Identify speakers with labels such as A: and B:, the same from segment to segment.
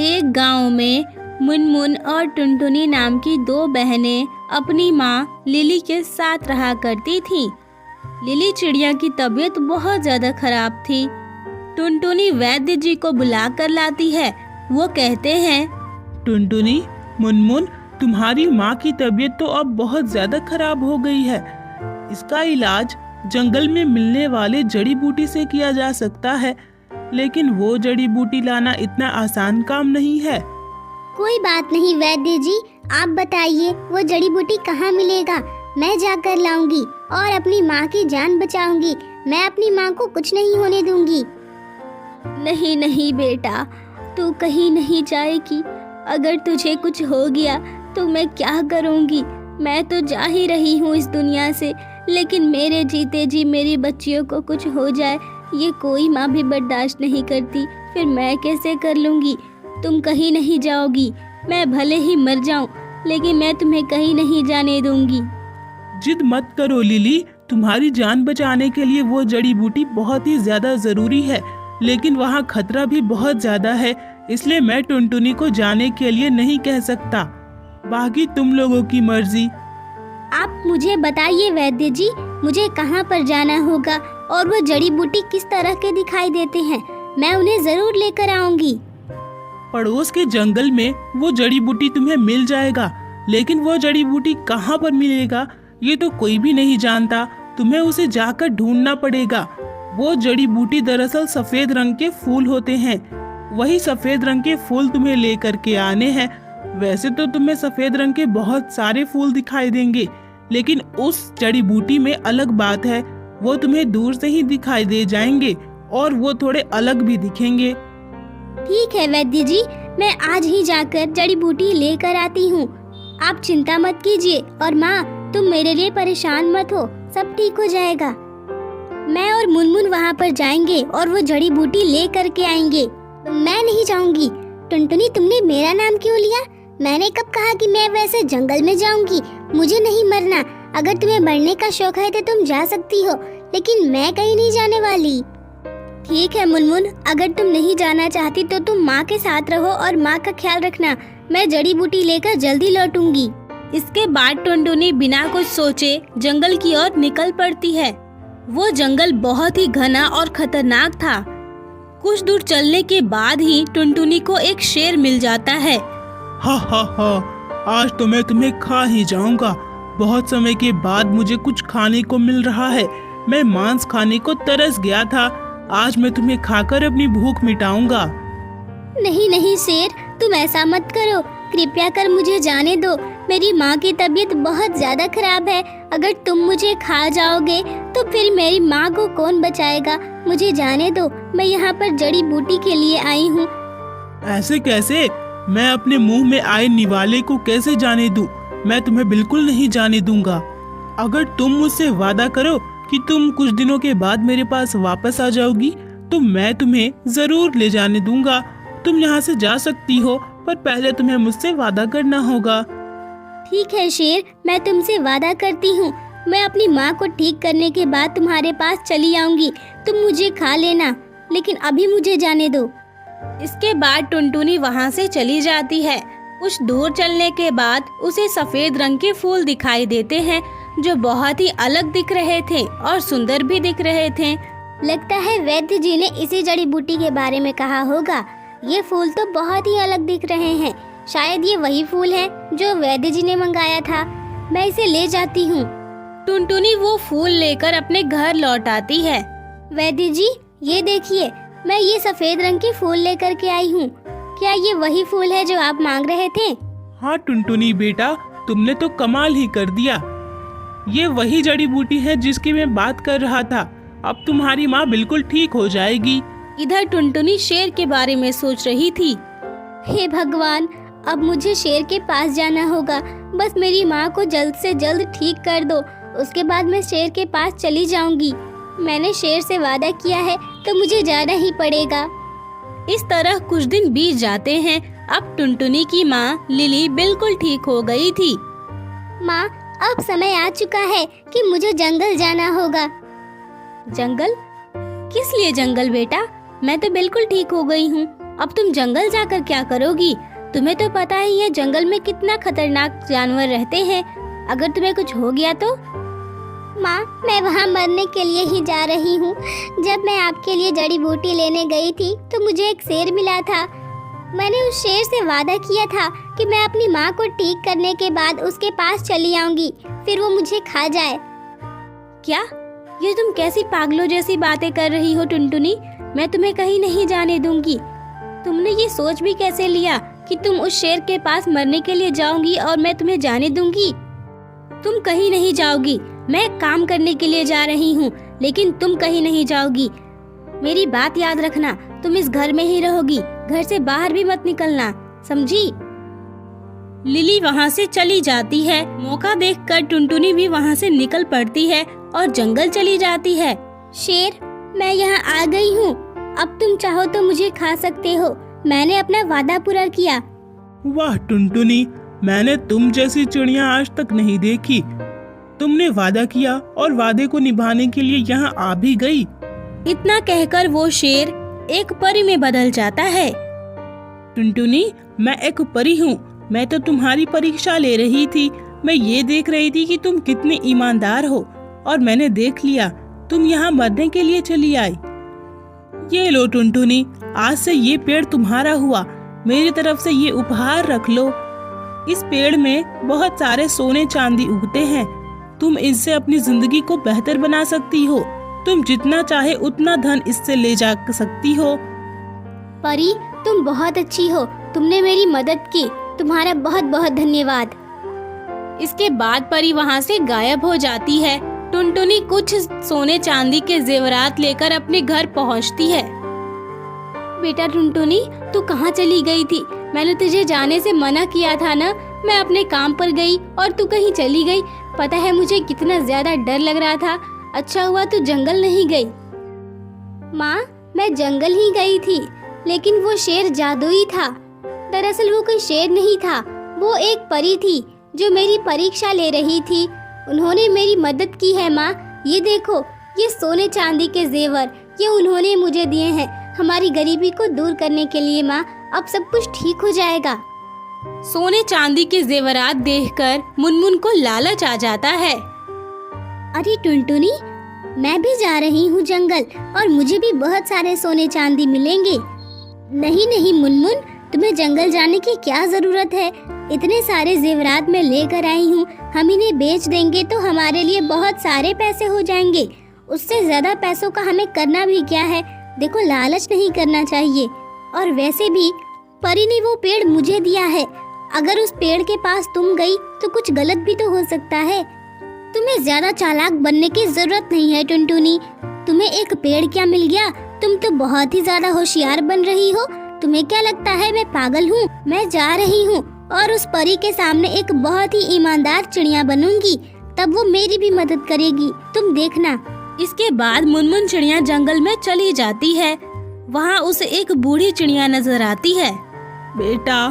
A: एक गांव में मुनमुन और टुनटुनी नाम की दो बहनें अपनी माँ लिली के साथ रहा करती थीं। लिली चिड़िया की तबीयत बहुत ज़्यादा खराब थी। टुनटुनी वैद्य जी को बुला कर लाती है। वो कहते हैं,
B: टुनटुनी, मुनमुन, तुम्हारी माँ की तबीयत तो अब बहुत ज़्यादा खराब हो गई है। इसका इलाज जंगल में मिलने वाले जड़ी बूटी से किया जा सकता है, लेकिन वो जड़ी बूटी लाना इतना आसान काम नहीं है।
C: कोई बात नहीं वैद्य जी, आप बताइए वो जड़ी बूटी कहाँ मिलेगा। मैं जाकर लाऊंगी और अपनी माँ की जान बचाऊंगी। मैं अपनी माँ को कुछ नहीं होने दूंगी।
A: नहीं नहीं बेटा, तू कहीं नहीं जाएगी। अगर तुझे कुछ हो गया तो मैं क्या करूँगी। मैं तो जा ही रही हूँ इस दुनिया से, लेकिन मेरे जीते जी मेरी बच्चियों को कुछ हो जाए ये कोई माँ भी बर्दाश्त नहीं करती। फिर मैं कैसे कर लूँगी। तुम कहीं नहीं जाओगी। मैं भले ही मर जाऊँ, लेकिन मैं तुम्हें कहीं नहीं जाने दूंगी।
B: जिद मत करो लिली, तुम्हारी जान बचाने के लिए वो जड़ी बूटी बहुत ही ज्यादा जरूरी है, लेकिन वहाँ खतरा भी बहुत ज्यादा है, इसलिए मैं टुनटुनी को जाने के लिए नहीं कह सकता। बाकी तुम लोगों की मर्जी।
C: आप मुझे बताइए वैद्य जी, मुझे कहाँ पर जाना होगा और वो जड़ी बूटी किस तरह के दिखाई देते हैं। मैं उन्हें जरूर लेकर आऊंगी।
B: पड़ोस के जंगल में वो जड़ी बूटी तुम्हें मिल जाएगा, लेकिन वो जड़ी बूटी कहाँ पर मिलेगा ये तो कोई भी नहीं जानता। तुम्हें उसे जाकर ढूंढना पड़ेगा। वो जड़ी बूटी दरअसल सफेद रंग के फूल होते हैं। वही सफेद रंग के फूल तुम्हें लेकर के आने हैं। वैसे तो तुम्हें सफेद रंग के बहुत सारे फूल दिखाई देंगे, लेकिन उस जड़ी बूटी में अलग बात है। वो तुम्हें दूर से ही दिखाई दे जाएंगे और वो थोड़े अलग भी दिखेंगे।
C: ठीक है वैद्य जी, मैं आज ही जाकर जड़ी बूटी लेकर आती हूँ। आप चिंता मत कीजिए और माँ, तुम मेरे लिए परेशान मत हो, सब ठीक हो जाएगा। मैं और मुनमुन वहाँ पर जाएंगे और वो जड़ी बूटी ले करके आएंगे। मैं नहीं जाऊंगी। टुनटुनी, तुमने मेरा नाम क्यों लिया? मैंने कब कहा कि मैं वैसे जंगल में जाऊंगी? मुझे नहीं मरना। अगर तुम्हें मरने का शौक है तो तुम जा सकती हो, लेकिन मैं कहीं नहीं जाने वाली। ठीक है मुनमुन, अगर तुम नहीं जाना चाहती तो तुम माँ के साथ रहो और माँ का ख्याल रखना। मैं जड़ी बूटी लेकर जल्दी लौटूंगी।
A: इसके बाद टुनटुनी बिना कुछ सोचे जंगल की ओर निकल पड़ती है। वो जंगल बहुत ही घना और खतरनाक था। कुछ दूर चलने के बाद ही टुनटुनी को एक शेर मिल जाता है।
B: हा हा हा, आज तो मैं तुम्हें खा ही जाऊंगा। बहुत समय के बाद मुझे कुछ खाने को मिल रहा है। मैं मांस खाने को तरस गया था। आज मैं तुम्हें खाकर अपनी भूख मिटाऊंगा।
C: नहीं नहीं शेर, तुम ऐसा मत करो। कृपया कर मुझे जाने दो। मेरी माँ की तबीयत बहुत ज्यादा खराब है। अगर तुम मुझे खा जाओगे तो फिर मेरी माँ को कौन बचाएगा। मुझे जाने दो, मैं यहाँ पर जड़ी बूटी के लिए आई हूँ।
B: ऐसे कैसे? मैं अपने मुंह में आए निवाले को कैसे जाने दूं? मैं तुम्हें बिल्कुल नहीं जाने दूंगा। अगर तुम मुझसे वादा करो कि तुम कुछ दिनों के बाद मेरे पास वापस आ जाओगी तो मैं तुम्हें जरूर ले जाने दूंगा। तुम यहाँ से जा सकती हो, पर पहले तुम्हें मुझसे वादा करना होगा।
C: ठीक है शेर, मैं तुमसे वादा करती हूँ। मैं अपनी माँ को ठीक करने के बाद तुम्हारे पास चली आऊंगी। तुम मुझे खा लेना, लेकिन अभी मुझे जाने दो।
A: इसके बाद टुनटुनी वहाँ से चली जाती है। कुछ दूर चलने के बाद उसे सफेद रंग के फूल दिखाई देते हैं, जो बहुत ही अलग दिख रहे थे और सुंदर भी दिख रहे थे।
C: लगता है वैद्य जी ने इसी जड़ी बूटी के बारे में कहा होगा। ये फूल तो बहुत ही अलग दिख रहे हैं। शायद ये वही फूल है जो वैद्य जी ने मंगाया था। मैं इसे ले जाती हूँ।
A: टुनटुनी वो फूल लेकर अपने घर लौट आती है।
C: वैद्य जी, ये देखिए, मैं ये सफेद रंग के फूल लेकर के आई हूँ। क्या ये वही फूल है जो आप मांग रहे थे?
B: हाँ टुनटुनी बेटा, तुमने तो कमाल ही कर दिया। ये वही जड़ी बूटी है जिसकी मैं बात कर रहा था। अब तुम्हारी माँ बिल्कुल ठीक हो जाएगी।
A: इधर टुनटुनी शेर के बारे में सोच रही थी।
C: हे भगवान, अब मुझे शेर के पास जाना होगा। बस मेरी माँ को जल्द से जल्द ठीक कर दो, उसके बाद मैं शेर के पास चली जाऊंगी। मैंने शेर से वादा किया है तो मुझे जाना ही पड़ेगा।
A: इस तरह कुछ दिन बीत जाते हैं। अब टुनटुनी की माँ लिली बिल्कुल ठीक हो गई थी।
C: माँ, अब समय आ चुका है कि मुझे जंगल जाना होगा।
A: जंगल? किस लिए जंगल बेटा? मैं तो बिल्कुल ठीक हो गई हूँ। अब तुम जंगल जाकर क्या करोगी? तुम्हें तो पता ही है जंगल में कितना खतरनाक जानवर रहते हैं। अगर तुम्हें कुछ हो गया तो?
C: माँ, मैं वहाँ मरने के लिए ही जा रही हूँ। जब मैं आपके लिए जड़ी बूटी लेने गई थी तो मुझे एक शेर मिला था। मैंने उस शेर से वादा किया था कि मैं अपनी माँ को ठीक करने के बाद उसके पास चली आऊंगी, फिर वो मुझे खा जाए।
A: क्या? ये तुम कैसी पागलों जैसी बातें कर रही हो टुनटुनी? मैं तुम्हें कहीं नहीं जाने दूंगी। तुमने ये सोच भी कैसे लिया कि तुम उस शेर के पास मरने के लिए जाओगी और मैं तुम्हें जाने दूंगी? तुम कहीं नहीं जाओगी। मैं काम करने के लिए जा रही हूँ, लेकिन तुम कहीं नहीं जाओगी। मेरी बात याद रखना, तुम इस घर में ही रहोगी, घर से बाहर भी मत निकलना, समझी? लिली वहाँ से चली जाती है। मौका देखकर टुनटुनी भी वहाँ से निकल पड़ती है और जंगल चली जाती है।
C: शेर, मैं यहाँ आ गई हूँ। अब तुम चाहो तो मुझे खा सकते हो। मैंने अपना वादा पूरा किया।
B: वाह टुनटुनी, मैंने तुम जैसी चिड़िया आज तक नहीं देखी। तुमने वादा किया और वादे को निभाने के लिए यहाँ आ भी गई।
A: इतना कहकर वो शेर एक परी में बदल जाता है।
B: टुनटुनी, मैं एक परी हूँ। मैं तो तुम्हारी परीक्षा ले रही थी। मैं ये देख रही थी कि तुम कितनी ईमानदार हो, और मैंने देख लिया, तुम यहाँ मरने के लिए चली आई। ये लो टुनटुनी, आज से ये पेड़ तुम्हारा हुआ। मेरी तरफ से ये उपहार रख लो। इस पेड़ में बहुत सारे सोने चांदी उगते हैं। तुम इससे अपनी जिंदगी को बेहतर बना सकती हो। तुम जितना चाहे उतना धन इससे ले जा सकती हो।
C: परी, तुम बहुत अच्छी हो। तुमने मेरी मदद की। तुम्हारा बहुत बहुत धन्यवाद।
A: इसके बाद परी वहाँ से गायब हो जाती है। टुनटुनी कुछ सोने चांदी के जेवरात लेकर अपने घर पहुँचती है। बेटा टुनटुनी, तू कहाँ चली गई थी? मैंने तुझे जाने से मना किया था ना। मैं अपने काम पर गई और तू कहीं चली गई। पता है मुझे कितना ज्यादा डर लग रहा था। अच्छा हुआ तू जंगल नहीं गई।
C: माँ, मैं जंगल ही गई थी, लेकिन वो शेर जादुई था। दरअसल वो कोई शेर नहीं था, वो एक परी थी जो मेरी परीक्षा ले रही थी। उन्होंने मेरी मदद की है माँ। ये देखो, ये सोने चांदी के जेवर, ये उन्होंने मुझे दिए हैं हमारी गरीबी को दूर करने के लिए। माँ, अब सब कुछ ठीक हो जाएगा।
A: सोने चांदी के जेवरात देखकर मुनमुन को लालच आ जाता है।
C: अरे टुनटुनी, मैं भी जा रही हूँ जंगल और मुझे भी बहुत सारे सोने चांदी मिलेंगे। नहीं नहीं मुनमुन, तुम्हें जंगल जाने की क्या जरूरत है? इतने सारे जेवरात मैं लेकर आई हूँ। हम इन्हें बेच देंगे तो हमारे लिए बहुत सारे पैसे हो जाएंगे। उससे ज्यादा पैसों का हमें करना भी क्या है? देखो, लालच नहीं करना चाहिए। और वैसे भी परी ने वो पेड़ मुझे दिया है। अगर उस पेड़ के पास तुम गई तो कुछ गलत भी तो हो सकता है। तुम्हें ज्यादा चालाक बनने की जरूरत नहीं है टुनटुनी। तुम्हें एक पेड़ क्या मिल गया? तुम तो बहुत ही ज्यादा होशियार बन रही हो। तुम्हें क्या लगता है मैं पागल हूँ? मैं जा रही हूँ और उस परी के सामने एक बहुत ही ईमानदार चिड़िया बनूंगी। तब वो मेरी भी मदद करेगी, तुम देखना।
A: इसके बाद मुनमुन चिड़िया जंगल में चली जाती है। वहाँ उसे एक बूढ़ी चिड़िया नजर आती है।
B: बेटा,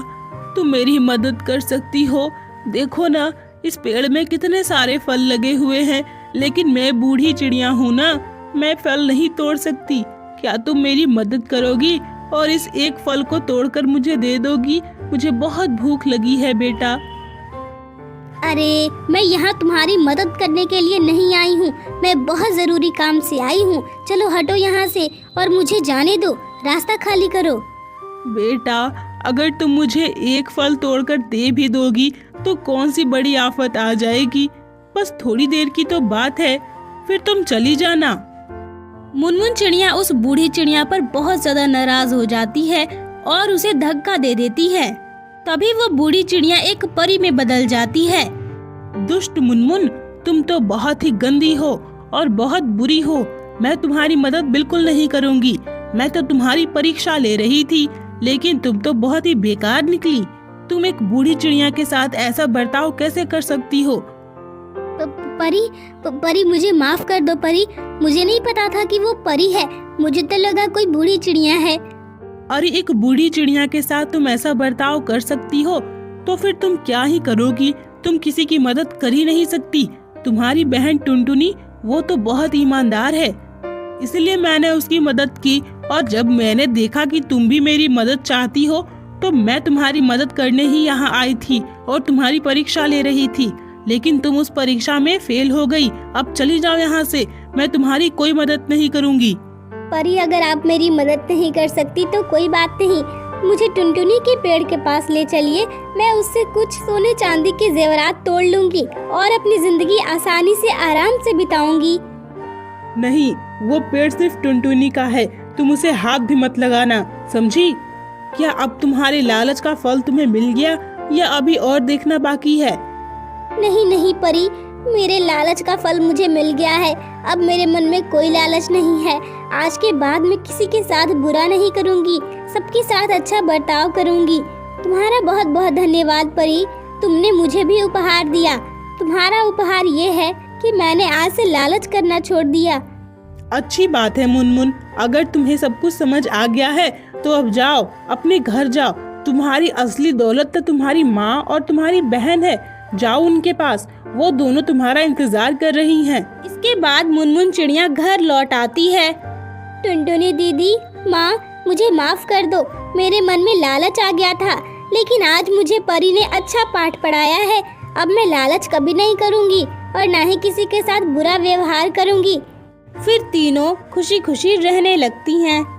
B: तुम मेरी मदद कर सकती हो। देखो ना, इस पेड़ में कितने सारे फल लगे हुए हैं, लेकिन मैं बूढ़ी चिड़िया हूँ ना, मैं फल नहीं तोड़ सकती। क्या तुम मेरी मदद करोगी और इस एक फल को तोड़कर मुझे दे दोगी? मुझे बहुत भूख लगी है बेटा।
C: अरे, मैं यहाँ तुम्हारी मदद करने के लिए नहीं आई हूँ। मैं बहुत जरूरी काम से आई हूँ। चलो हटो यहाँ से और मुझे जाने दो। रास्ता खाली करो।
B: बेटा, अगर तुम मुझे एक फल तोड़कर दे भी दोगी तो कौन सी बड़ी आफत आ जाएगी? बस थोड़ी देर की तो बात है, फिर तुम चली जाना।
A: मुनमुन चिड़िया उस बूढ़ी चिड़िया पर बहुत ज्यादा नाराज हो जाती है और उसे धक्का दे देती है। तभी वो बूढ़ी चिड़िया एक परी में बदल जाती है।
B: दुष्ट मुनमुन, तुम तो बहुत ही गंदी हो और बहुत बुरी हो। मैं तुम्हारी मदद बिल्कुल नहीं करूंगी। मैं तो तुम्हारी परीक्षा ले रही थी, लेकिन तुम तो बहुत ही बेकार निकली। तुम एक बूढ़ी चिड़िया के साथ ऐसा बर्ताव कैसे कर सकती हो?
C: परी, मुझे माफ कर दो परी। मुझे नहीं पता था कि वो परी है। मुझे तो लगा कोई बूढ़ी चिड़िया है।
B: अरे, एक बूढ़ी चिड़िया के साथ तुम ऐसा बर्ताव कर सकती हो तो फिर तुम क्या ही करोगी? तुम किसी की मदद कर ही नहीं सकती। तुम्हारी बहन टुनटुनी, वो तो बहुत ईमानदार है, इसलिए मैंने उसकी मदद की और जब मैंने देखा कि तुम भी मेरी मदद चाहती हो तो मैं तुम्हारी मदद करने ही यहाँ आई थी और तुम्हारी परीक्षा ले रही थी, लेकिन तुम उस परीक्षा में फेल हो गई। अब चली जाओ यहाँ से, मैं तुम्हारी कोई मदद नहीं करूँगी।
C: परी, अगर आप मेरी मदद नहीं कर सकती तो कोई बात नहीं, मुझे टुनटुनी के पेड़ के पास ले चलिए। मैं उससे कुछ सोने चांदी के जेवरात तोड़ लूंगी और अपनी जिंदगी आसानी से आराम से बिताऊंगी।
B: नहीं, वो पेड़ सिर्फ टुनटुनी का है, तुम उसे हाथ भी मत लगाना, समझी? क्या अब तुम्हारे लालच का फल तुम्हें मिल गया या अभी और देखना बाकी है?
C: नहीं नहीं परी, मेरे लालच का फल मुझे मिल गया है। अब मेरे मन में कोई लालच नहीं है। आज के बाद मैं किसी के साथ बुरा नहीं करूंगी, सबके साथ अच्छा बर्ताव करूंगी। तुम्हारा बहुत बहुत धन्यवाद परी, तुमने मुझे भी उपहार दिया। तुम्हारा उपहार ये है कि मैंने आज से लालच करना छोड़ दिया।
B: अच्छी बात है मुनमुन, अगर तुम्हें सब कुछ समझ आ गया है तो अब जाओ, अपने घर जाओ। तुम्हारी असली दौलत तो तुम्हारी माँ और तुम्हारी बहन है, जाओ उनके पास, वो दोनों तुम्हारा इंतजार कर रही हैं।
A: इसके बाद मुनमुन चिड़िया घर लौट आती है।
C: टुनटुनी दीदी, माँ, मुझे माफ कर दो, मेरे मन में लालच आ गया था, लेकिन आज मुझे परी ने अच्छा पाठ पढ़ाया है। अब मैं लालच कभी नहीं करूँगी और ना ही किसी के साथ बुरा व्यवहार करूँगी।
A: फिर तीनों खुशी खुशी रहने लगती हैं।